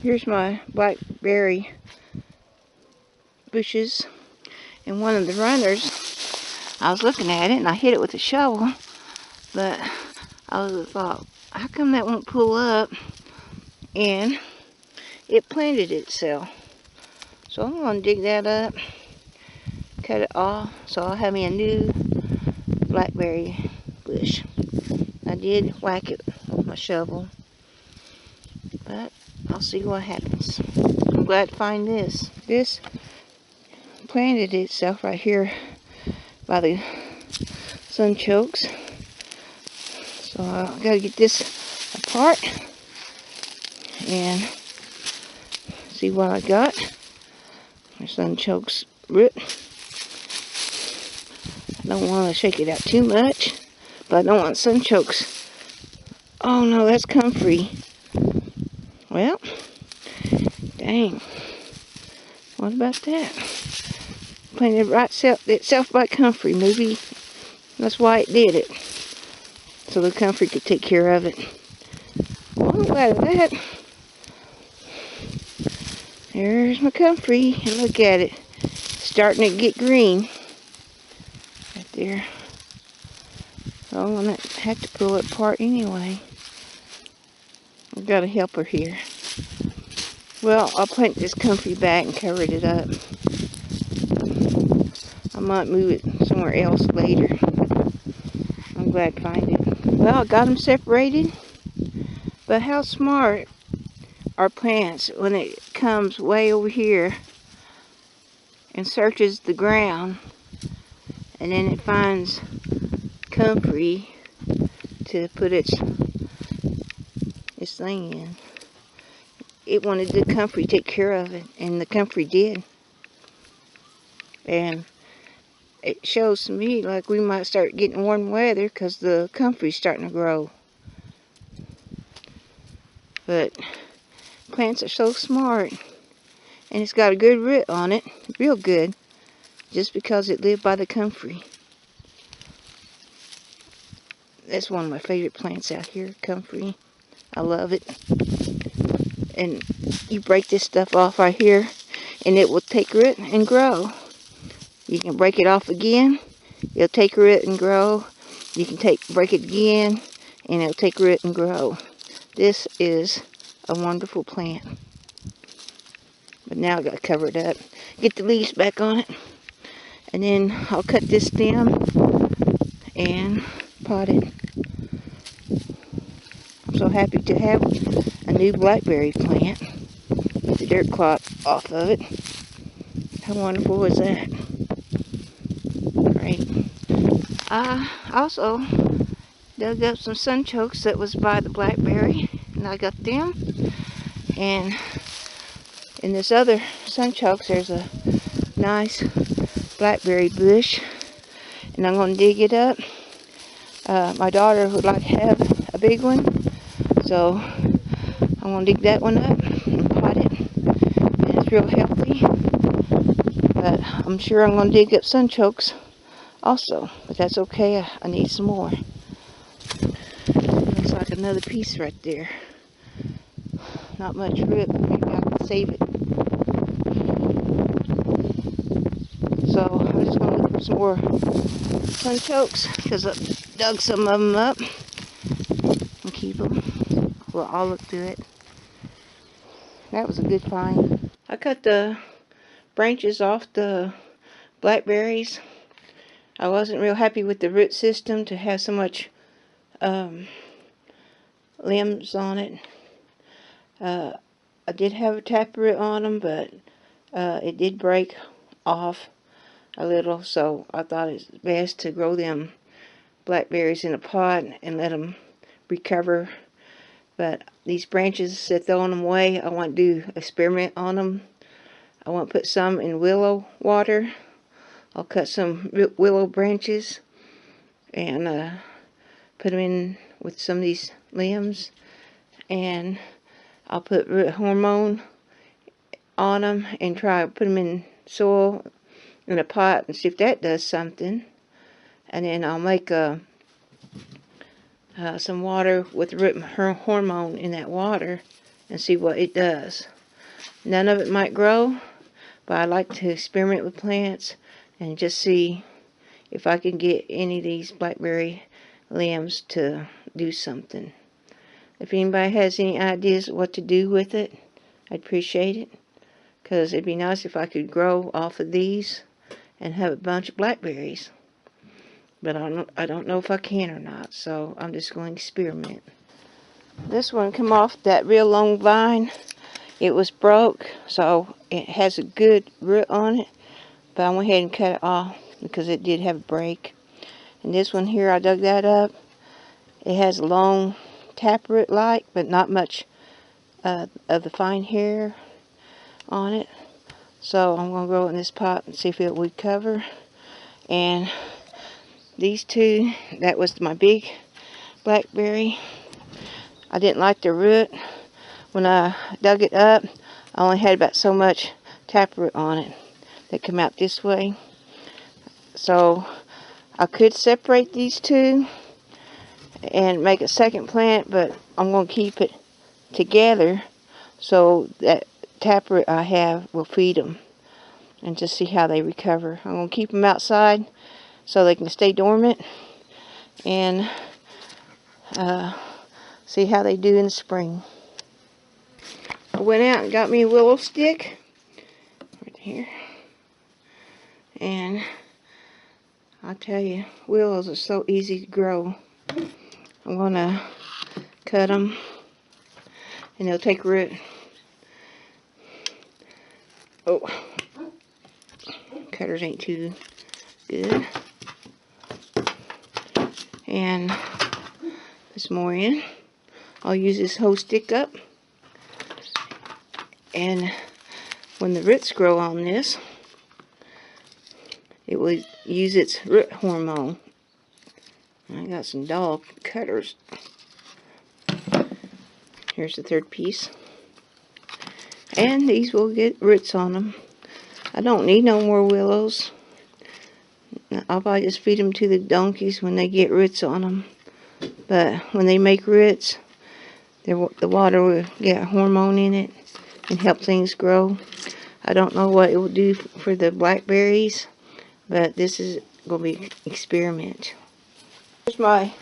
Here's my blackberry bushes, and one of the runners, I was looking at it and I hit it with a shovel, but I thought, how come that won't pull up? And it planted itself. So I'm going to dig that up, cut it off, so I'll have me a new blackberry bush. I did whack it with my shovel, but I'll see what happens. I'm glad to find this. This planted itself right here by the sunchokes. So I gotta get this apart and see what I got. My sunchokes root. I don't want to shake it out too much, but I don't want sunchokes. Oh no, that's comfrey. Well, dang. What about that? Planted right itself by comfrey. Maybe that's why it did it. So the comfrey could take care of it. Well, I'm glad of that. There's my comfrey. And look at it. Starting to get green. Right there. So I'm going to have to pull it apart anyway. I've got a helper here. Well, I'll plant this comfrey back and cover it up. I might move it somewhere else later. I'm glad to find it. Well, I got them separated. But how smart are plants when it comes way over here and searches the ground, and then it finds comfrey to put its thing in. It wanted the comfrey to take care of it, and the comfrey did. And it shows to me like we might start getting warm weather because the comfrey's starting to grow. But plants are so smart, and it's got a good root on it, real good, just because it lived by the comfrey. That's one of my favorite plants out here, comfrey. I love it. And you break this stuff off right here, and it will take root and grow. You can break it off again, it'll take root and grow. You can break it again, and it'll take root and grow. This is a wonderful plant. But now I gotta cover it up, get the leaves back on it, and then I'll cut this stem and pot it. I'm so happy to have a new blackberry plant with the dirt clot off of it. How wonderful is that? Great. I also dug up some sunchokes that was by the blackberry, and I got them. And in this other sunchokes, there's a nice blackberry bush, and I'm going to dig it up. My daughter would like to have a big one, so I'm going to dig that one up and pot it. And it's real healthy, but I'm sure I'm going to dig up sunchokes also, but that's okay. I need some more. Looks like another piece right there. Not much root, but maybe I can save it. So I'm just going to look for some more sunchokes, because I dug some of them up and keep them. Well, I'll look through it. That was a good find. I cut the branches off the blackberries. I wasn't real happy with the root system to have so much limbs on it. I did have a taproot on them, but it did break off a little, so I thought it's best to grow them blackberries in a pot and let them recover. But these branches, they're throwing them away. I want to do experiment on them. I want to put some in willow water. I'll cut some willow branches and put them in with some of these limbs, and I'll put root hormone on them and try to put them in soil in a pot and see if that does something. And then I'll make some water with root hormone in that water and see what it does. None of it might grow, but I like to experiment with plants and just see if I can get any of these blackberry limbs to do something. If anybody has any ideas what to do with it, I'd appreciate it, because it'd be nice if I could grow off of these and have a bunch of blackberries. But I don't know if I can or not, so I'm just going to experiment. This one come off that real long vine. It was broke, so it has a good root on it, but I went ahead and cut it off because it did have a break. And this one here, I dug that up. It has a long taproot like, but not much of the fine hair on it. So I'm going to grow it in this pot and see if it would cover. And these two, that was my big blackberry. I didn't like the root. When I dug it up, I only had about so much taproot on it that come out this way. So I could separate these two and make a second plant, but I'm going to keep it together so that taproot I have will feed them and just see how they recover. I'm going to keep them outside so they can stay dormant and see how they do in the spring. I went out and got me a willow stick right here, and I'll tell you, willows are so easy to grow. I'm going to cut them and they'll take root. Oh, cutters ain't too good. And this more in. I'll use this whole stick up. And when the roots grow on this, it will use its root hormone. I got some dog cutters. Here's the third piece. And these will get roots on them. I don't need no more willows. I'll probably just feed them to the donkeys when they get roots on them. But when they make roots, the water will get a hormone in it and help things grow. I don't know what it will do for the blackberries, but this is going to be an experiment. Here's my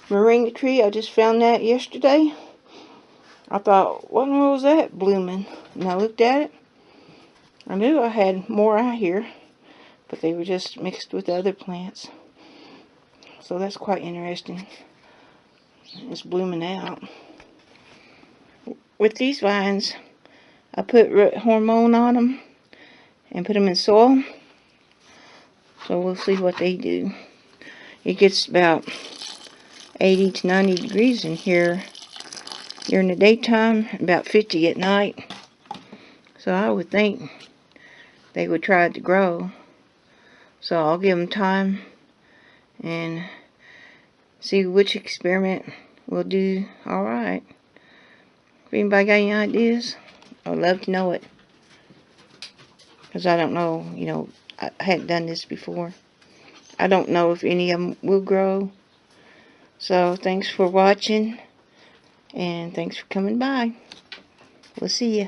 moringa tree. I just found that yesterday. I thought, what in the world was that blooming? And I looked at it. I knew I had more out here, but they were just mixed with other plants. So that's quite interesting. It's blooming out. With these vines, I put root hormone on them and put them in soil. So we'll see what they do. It gets about 80 to 90 degrees in here during the daytime, about 50 at night. So I would think they would try to grow. So I'll give them time and see which experiment will do alright. If anybody got any ideas, I would love to know it. Because I don't know, I hadn't done this before. I don't know if any of them will grow. So thanks for watching, and thanks for coming by. We'll see ya.